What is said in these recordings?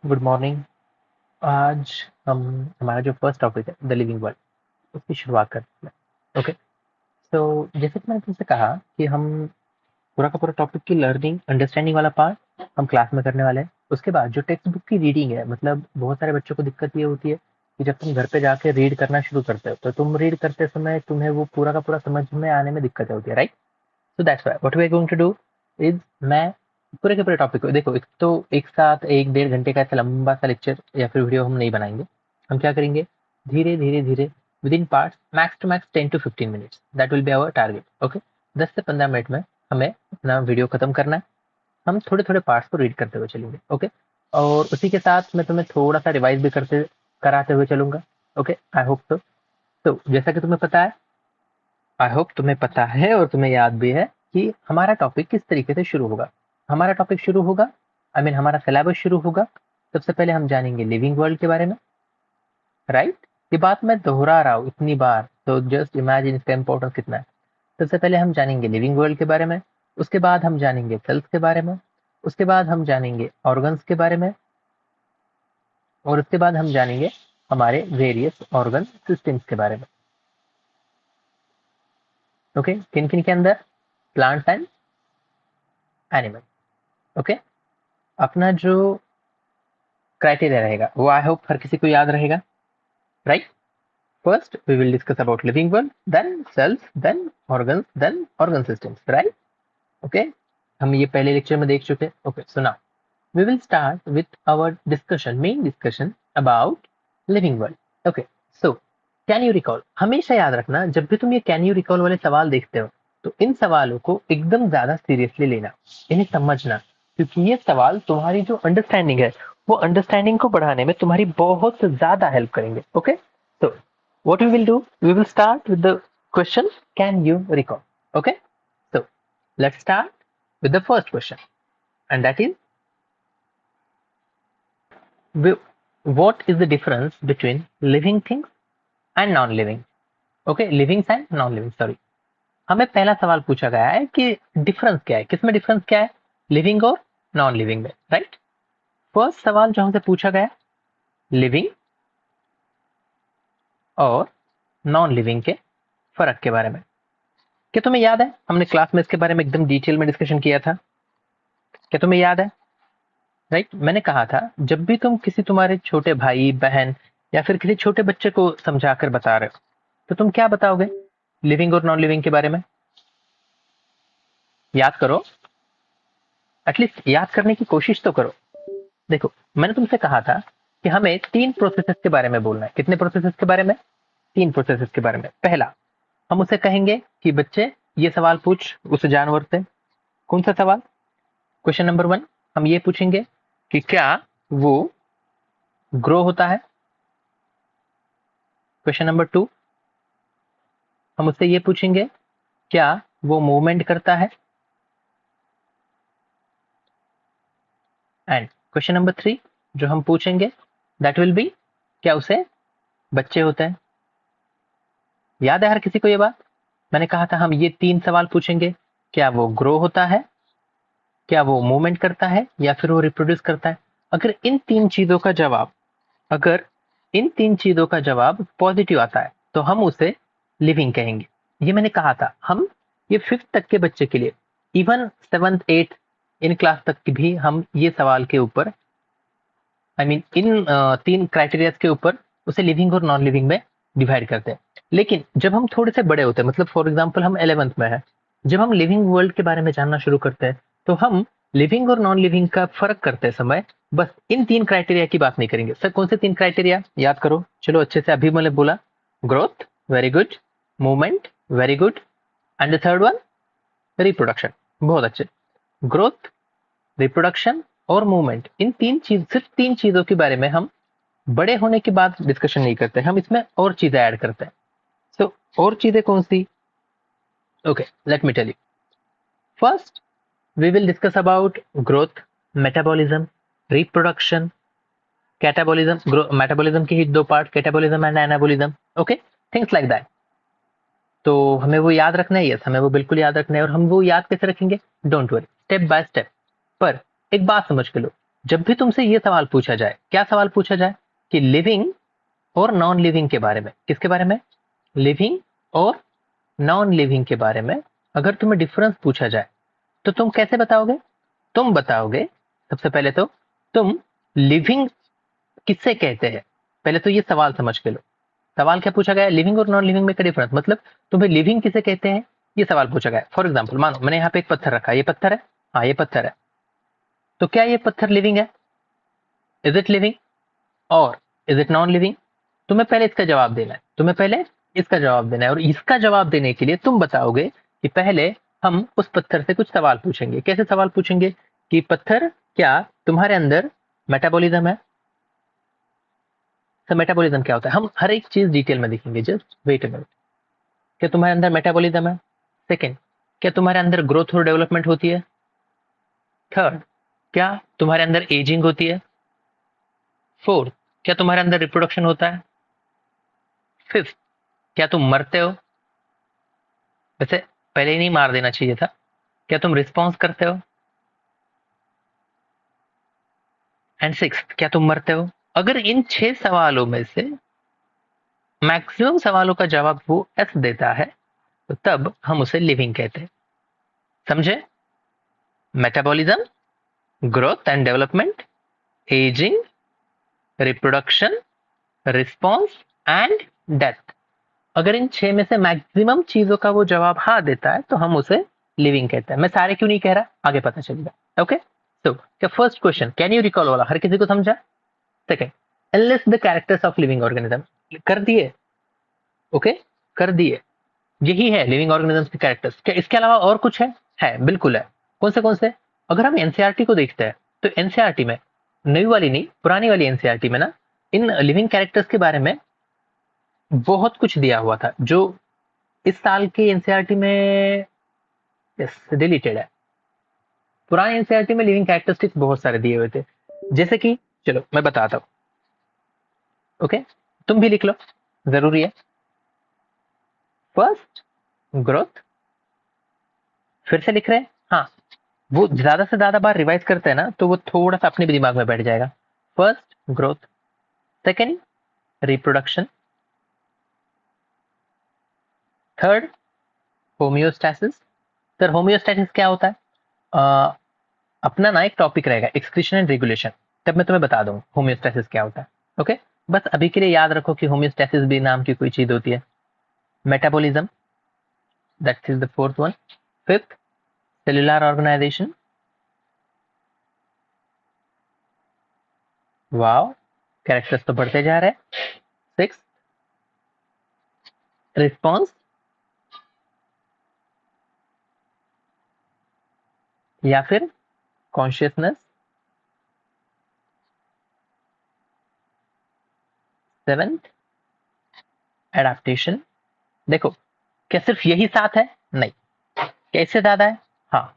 Good morning. आज हम हमारा जो फर्स्ट टॉपिक है द लिविंग वर्ल्ड उसकी शुरुआत करते हैं। ओके, तो जैसे कि मैंने तुमसे कहा कि हम पूरा का पूरा टॉपिक की लर्निंग अंडरस्टैंडिंग वाला पार्ट हम क्लास में करने वाले हैं। उसके बाद जो टेक्स्ट बुक की रीडिंग है, मतलब बहुत सारे बच्चों को दिक्कत ये होती है कि जब तुम घर पे जाके रीड करना शुरू करते हो तो तुम रीड करते समय तुम्हें वो पूरा का पूरा समझ में आने में दिक्कत होती है, right? So that's why what we are going to do is मैं पूरे के पूरे टॉपिक को देखो, एक तो एक साथ एक डेढ़ घंटे का ऐसा लंबा सा लेक्चर या फिर वीडियो हम नहीं बनाएंगे। हम क्या करेंगे, धीरे धीरे धीरे within part, max to max 10 to 15 minutes, that will be our target. Okay, 10 से 15 मिनट में हमें अपना वीडियो खत्म करना है। हम थोड़े थोड़े पार्ट्स को रीड करते हुए चलेंगे। ओके, और उसी के साथ मैं तुम्हें थोड़ा सा रिवाइज भी करते कराते हुए चलूंगा। ओके, आई होप तो। तो जैसा कि तुम्हें पता है, आई होप तुम्हें पता है और तुम्हें याद भी है कि हमारा टॉपिक किस तरीके से शुरू होगा। हमारा टॉपिक शुरू होगा, आई मीन हमारा सिलेबस शुरू होगा। सबसे पहले हम जानेंगे लिविंग वर्ल्ड के बारे में, राइट? ये बात मैं दोहरा रहा हूँ इतनी बार, तो जस्ट इमेजिन इसका इंपॉर्टेंस कितना है। सबसे पहले हम जानेंगे लिविंग वर्ल्ड के बारे में, उसके बाद हम जानेंगे सेल्स के बारे में, उसके बाद हम जानेंगे ऑर्गन्स के बारे में, और उसके बाद हम जानेंगे हमारे वेरियस ऑर्गन सिस्टम्स के बारे में। ओके, किन किन के अंदर? Plants and animal. ओके, अपना जो क्राइटेरिया रहेगा वो आई होप हर किसी को याद रहेगा, right? First we will discuss about living world, then cells, then organs, then organ systems, right? Okay, हम ये पहले लेक्चर में देख चुके हैं। Okay, so now we will start with our discussion, main discussion about living world. Okay, so can you recall, हमेशा याद रखना जब भी तुम ये कैन यू रिकॉल वाले सवाल देखते हो तो इन सवालों को एकदम ज्यादा सीरियसली लेना, इन्हें समझना, क्योंकि ये सवाल तुम्हारी जो अंडरस्टैंडिंग है वो अंडरस्टैंडिंग को बढ़ाने में तुम्हारी बहुत ज्यादा हेल्प करेंगे। Okay, so what we will do, we will start with the question, can you recall? Okay, so let's start with the first question, and that is, what is the difference between living things and non living? Okay, living and non living, sorry। हमें पहला सवाल पूछा गया है कि difference क्या है, किसमें डिफरेंस क्या है, लिविंग और नॉन लिविंग में, राइट? फर्स्ट सवाल जो हमसे पूछा गया, लिविंग और नॉन लिविंग के फर्क के बारे में। क्या तुम्हें याद है, हमने क्लास में इसके बारे में एकदम डिटेल में डिस्कशन किया था? क्या तुम्हें याद है? राइट, मैंने कहा था जब भी तुम किसी तुम्हारे छोटे भाई बहन या फिर किसी छोटे बच्चे को समझाकर बता रहे हो तो तुम क्या बताओगे लिविंग और नॉन लिविंग के बारे में? याद करो, एटलीस्ट याद करने की कोशिश तो करो। देखो, मैंने तुमसे कहा था कि हमें 3 प्रोसेसेस के बारे में बोलना है। कितने प्रोसेसेस के बारे में? 3 प्रोसेसेस के बारे में। पहला, हम उसे कहेंगे कि बच्चे ये सवाल पूछ उस जानवर से। कौन सा सवाल? क्वेश्चन नंबर 1 हम ये पूछेंगे कि क्या वो ग्रो होता है। क्वेश्चन नंबर 2 हम उससे ये पूछेंगे क्या वो मूवमेंट करता है। एंड क्वेश्चन नंबर 3 जो हम पूछेंगे दैट विल बी, क्या उसे बच्चे होते हैं। याद है हर किसी को ये बात? मैंने कहा था हम ये 3 सवाल पूछेंगे, क्या वो ग्रो होता है, क्या वो मूवमेंट करता है, या फिर वो रिप्रोड्यूस करता है। अगर इन 3 चीजों का जवाब, अगर इन 3 चीजों का जवाब पॉजिटिव आता है तो हम उसे लिविंग कहेंगे। ये मैंने कहा था। हम ये 5th तक के बच्चे के लिए, even 7th 8th in class तक की भी हम ये सवाल के ऊपर, आई मीन इन 3 क्राइटेरिया के ऊपर उसे लिविंग और नॉन लिविंग में डिवाइड करते हैं। लेकिन जब हम थोड़े से बड़े होते हैं, मतलब फॉर एग्जाम्पल हम 11th में है, जब हम लिविंग वर्ल्ड के बारे में जानना शुरू करते हैं तो हम लिविंग और नॉन लिविंग का फर्क करते समय बस इन 3 क्राइटेरिया की बात नहीं करेंगे। सर कौन से 3 क्राइटेरिया याद करो, चलो अच्छे से। अभी मैंने बोला growth, very good. Movement, very good. And the third one, reproduction, बहुत अच्छे। ग्रोथ, रिप्रोडक्शन और मूवमेंट, इन 3 चीज, सिर्फ 3 चीजों के बारे में हम बड़े होने के बाद डिस्कशन नहीं करते, हम इसमें और चीजें ऐड करते हैं। सो और चीजें कौन सी? Okay, let me tell you. First we will discuss about growth, metabolism, reproduction, catabolism, metabolism की ही 2 part, catabolism and anabolism. Okay, things like that. तो हमें वो याद रखना है, यस हमें वो बिल्कुल याद रखना है। और हम वो याद कैसे रखेंगे? Don't worry, step by step. पर एक बात समझ के लो, जब भी तुमसे ये सवाल पूछा जाए, क्या सवाल पूछा जाए कि लिविंग और नॉन लिविंग के बारे में, किसके बारे में, लिविंग और नॉन लिविंग के बारे में अगर तुम्हें डिफरेंस पूछा जाए तो तुम कैसे बताओगे? तुम बताओगे सबसे पहले तो तुम लिविंग किससे कहते हैं, पहले तो ये सवाल समझ के लो। सवाल क्या पूछा गया है? लिविंग और नॉन लिविंग में क्या डिफरेंस, मतलब तुम्हें लिविंग किसे कहते हैं ये सवाल पूछा गया है। फॉर एग्जाम्पल मानो मैंने यहाँ पे एक पत्थर रखा है, ये पत्थर है, हाँ ये पत्थर है, तो क्या ये पत्थर लिविंग है? इज इट लिविंग और इज इट नॉन लिविंग? तुम्हें पहले इसका जवाब देना है, तुम्हें पहले इसका जवाब देना है, और इसका जवाब देने के लिए तुम बताओगे कि पहले हम उस पत्थर से कुछ सवाल पूछेंगे। कैसे सवाल पूछेंगे कि पत्थर, क्या तुम्हारे अंदर मेटाबॉलिज्म है? तो मेटाबॉलिज्म क्या होता है, हम हर एक चीज डिटेल में देखेंगे, जस्ट वेट अ मिनट। क्या तुम्हारे अंदर मेटाबॉलिज्म है? सेकंड, क्या तुम्हारे अंदर ग्रोथ और डेवलपमेंट होती है? थर्ड, क्या तुम्हारे अंदर एजिंग होती है? फोर्थ, क्या तुम्हारे अंदर रिप्रोडक्शन होता है? फिफ्थ, क्या तुम मरते हो? वैसे पहले ही नहीं मार देना चाहिए था। क्या तुम रिस्पॉन्स करते हो? एंड सिक्स, क्या तुम मरते हो? अगर इन 6 सवालों में से मैक्सिमम सवालों का जवाब वो एस देता है तो तब हम उसे लिविंग कहते हैं। समझे? Metabolism, growth and development, ageing, reproduction, response and death. अगर इन 6 में से मैक्सिमम चीजों का वो जवाब हाँ देता है तो हम उसे लिविंग कहते हैं। मैं सारे क्यों नहीं कह रहा, आगे पता चलेगा। ओके, तो क्या first question can you recall वाला हर किसी को समझा? Second, analyst the characters of living organism, कर दिए? ओके, कर दिए। यही है लिविंग ऑर्गेनिजम्स के कैरेक्टर्स। क्या इसके अलावा और कुछ है? बिल्कुल है। कौन से? अगर हम एनसीईआरटी को देखते हैं तो एनसीईआरटी में, नई वाली नहीं पुरानी वाली एनसीईआरटी में ना, इन लिविंग कैरेक्टर्स के बारे में बहुत कुछ दिया हुआ था जो इस साल के एनसीईआरटी में डिलीटेड है। पुराने एनसीईआरटी में लिविंग कैरेक्टरिस्टिक्स बहुत सारे दिए हुए थे, जैसे कि चलो मैं बताता हूँ। ओके, तुम भी लिख लो, जरूरी है। First, growth. फिर से लिख रहे हैं? हाँ, वो ज्यादा से ज्यादा बार रिवाइज करते हैं ना तो वो थोड़ा सा अपने भी दिमाग में बैठ जाएगा। First, growth. Second, reproduction. Third, homeostasis. Sir homeostasis क्या होता है? अ, अपना ना एक टॉपिक रहेगा, एक्सक्रीशन एंड रेगुलेशन, तब मैं तुम्हें बता दूंगा होम्योस्टैसिस क्या होता है। ओके, बस अभी के लिए याद रखो कि होम्योस्टैसिस भी नाम की कोई चीज होती है। Metabolism, that is the fourth one. Fifth, cellular organisation. Wow, characters तो बढ़ते जा रहे हैं। सिक्स, रिस्पॉन्स या फिर कॉन्शियसनेस। Seventh, adaptation. देखो, क्या सिर्फ यही 7 है? नहीं, कैसे ज्यादा है? हाँ,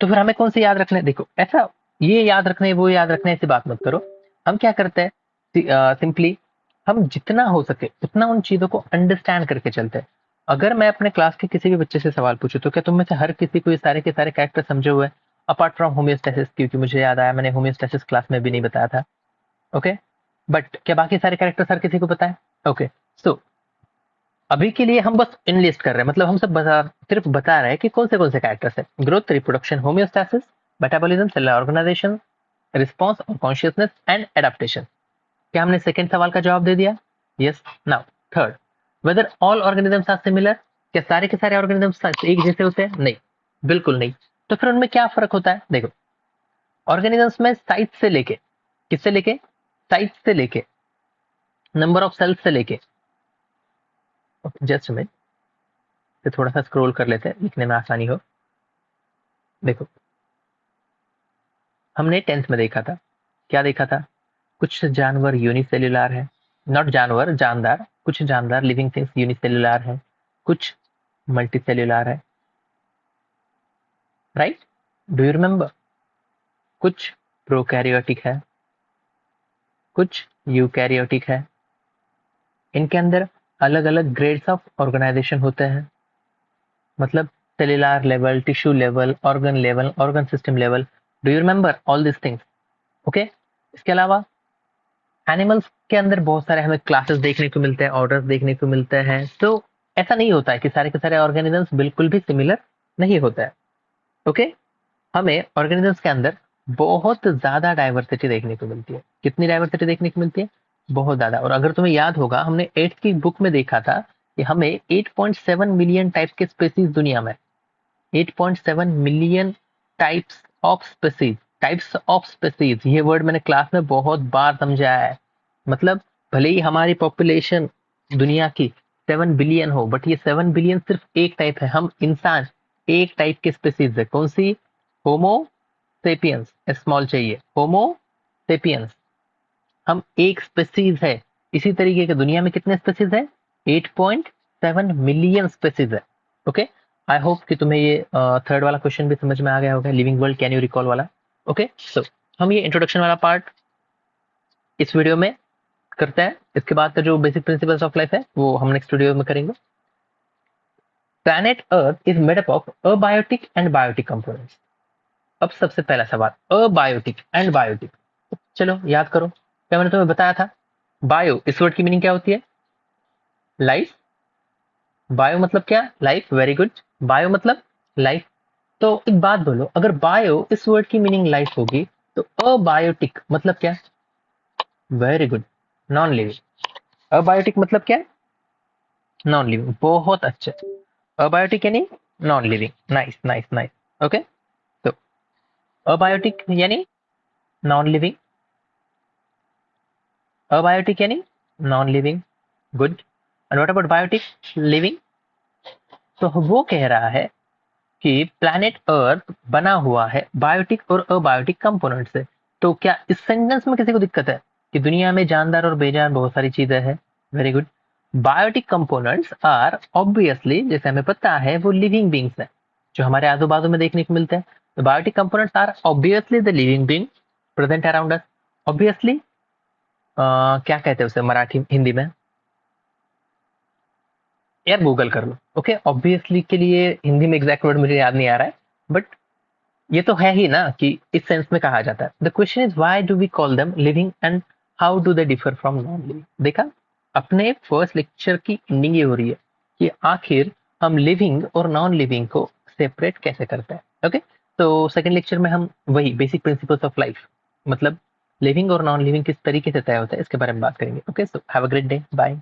तो फिर हमें कौन से याद रखने? देखो ऐसा, ये याद रखने वो याद रखने ऐसी बात मत करो। हम क्या करते हैं, सिंपली हम जितना हो सके उतना उन चीजों को अंडरस्टैंड करके चलते हैं। अगर मैं अपने क्लास के किसी भी बच्चे से सवाल पूछूं तो क्या तुम में से हर किसी को ये सारे के सारे कैरेक्टर समझे हुए हैं, अपार्ट फ्रॉम होम्योस्टैसिस? क्योंकि मुझे याद आया मैंने होम्योस्टैसिस क्लास में भी नहीं बताया था। ओके, बट क्या बाकी सारे कैरेक्टर्स हर किसी को पता है? ओके, सो अभी के लिए हम बस इनलिस्ट कर रहे हैं, मतलब हम सब सिर्फ बता रहे हैं कि कौन से कैरेक्टर्स है। Growth, reproduction, homeostasis, metabolism, cellular organisation, response और कॉन्शियसनेस एंड एडेप्टेशन। क्या हमने सेकंड सवाल का जवाब दे दिया? Yes. Now third, whether all organisms are similar. क्या सारे के सारे ऑर्गेनिजम्स एक जैसे होते हैं? नहीं, बिल्कुल नहीं। तो फिर उनमें क्या फर्क होता है? देखो, ऑर्गेनिजम्स में साइज से लेके, किससे लेके? साइज से लेके, नंबर ऑफ सेल्स से लेके, जस्ट में तो थोड़ा सा स्क्रॉल कर लेते हैं लिखने में आसानी हो। देखो, हमने 10th में देखा था, क्या देखा था? कुछ जानवर यूनिसेल्युलर है, नॉट जानवर, जानदार, कुछ जानदार लिविंग थिंग्स यूनिसेल्युलर है, कुछ मल्टीसेल्युलर है, राइट? Do you remember? कुछ प्रोकैरियोटिक है, कुछ यूकैरियोटिक है। इनके अंदर अलग अलग ग्रेड्स ऑफ ऑर्गेनाइजेशन होते हैं, मतलब cellular level, tissue level, organ system level. Do you remember all this things? Okay, इसके अलावा एनिमल्स के अंदर बहुत सारे हमें क्लासेस देखने को मिलते हैं, ऑर्डर्स देखने को मिलते हैं। तो ऐसा नहीं होता है कि सारे के सारे ऑर्गेनिजम्स बिल्कुल भी सिमिलर नहीं होता है। ओके, हमें ऑर्गेनिजम्स के अंदर बहुत ज्यादा डाइवर्सिटी देखने को मिलती है। कितनी डाइवर्सिटी देखने को मिलती है? बहुत ज्यादा। और अगर तुम्हें याद होगा, हमने 8th की बुक में देखा था कि हमें 8.7 मिलियन टाइप के स्पेसीज दुनिया में, 8.7 मिलियन टाइप्स ऑफ स्पेसीज, ये वर्ड मैंने क्लास में बहुत बार समझाया है। मतलब भले ही हमारी पॉपुलेशन दुनिया की 7 बिलियन हो, बट ये 7 बिलियन सिर्फ एक टाइप है। हम इंसान एक टाइप के स्पेसीज है। कौन सी? होमो सेपियंस, स्मॉल चाहिए, होमो सेपियंस। हम एक स्पेसीज है। इसी तरीके के दुनिया में कितने स्पेसीज है? 8.7 मिलियन स्पेसीज है। ओके, आई होप कि तुम्हें ये थर्ड वाला क्वेश्चन भी समझ में आ गया होगा, living world can you recall वाला। ओके, सो हम ये इंट्रोडक्शन वाला पार्ट इस वीडियो में करते हैं। इसके बाद का जो बेसिक प्रिंसिपल्स ऑफ लाइफ है वो हम नेक्स्ट वीडियो में करेंगे। Planet Earth is made up of abiotic and biotic components. अब सबसे पहला सवाल, अबायोटिक एंड बायोटिक, चलो याद करो, क्या मैंने तुम्हें बताया था? बायो, इस वर्ड की मीनिंग क्या होती है? लाइफ। बायो मतलब क्या? लाइफ। वेरी गुड, बायो मतलब लाइफ। तो एक बात बोलो, अगर बायो इस वर्ड की मीनिंग लाइफ होगी, तो अबायोटिक मतलब क्या? Very good, non living. Abiotic मतलब क्या? Non living. बहुत अच्छे, अबायोटिक यानी non living. Nice nice nice. Okay, तो अबायोटिक यानी नॉन लिविंग, अबायोटिक यानी non living. Good. And what about biotic? Living. तो वो कह रहा है कि प्लैनेट अर्थ बना हुआ है बायोटिक और अबायोटिक कंपोनेंट से। तो क्या इस सेंटेंस में किसी को दिक्कत है कि दुनिया में जानदार और बेजान बहुत सारी चीजें हैं? Very good. Biotic components are obviously, जैसे हमें पता है, वो लिविंग बींग्स हैं जो हमारे आजू बाजू में देखने को मिलते हैं। तो biotic components are obviously the living being present around us. Obviously क्या कहते हैं उसे मराठी हिंदी में? यार गूगल कर लो। ओके, ऑब्वियसली के लिए हिंदी में एग्जैक्ट वर्ड मुझे याद नहीं आ रहा है, बट ये तो है ही ना कि इस सेंस में कहा जाता है। The question is why do we call them living and how do they differ from non living. देखा, अपने फर्स्ट लेक्चर की एंडिंग ये हो रही है कि आखिर हम लिविंग और नॉन लिविंग को सेपरेट कैसे करते हैं। ओके, तो सेकंड लेक्चर में हम वही बेसिक प्रिंसिपल्स ऑफ लाइफ, मतलब लिविंग और नॉन लिविंग किस तरीके से तय होता है, इसके बारे में बात करेंगे। Okay, so have a great day, bye.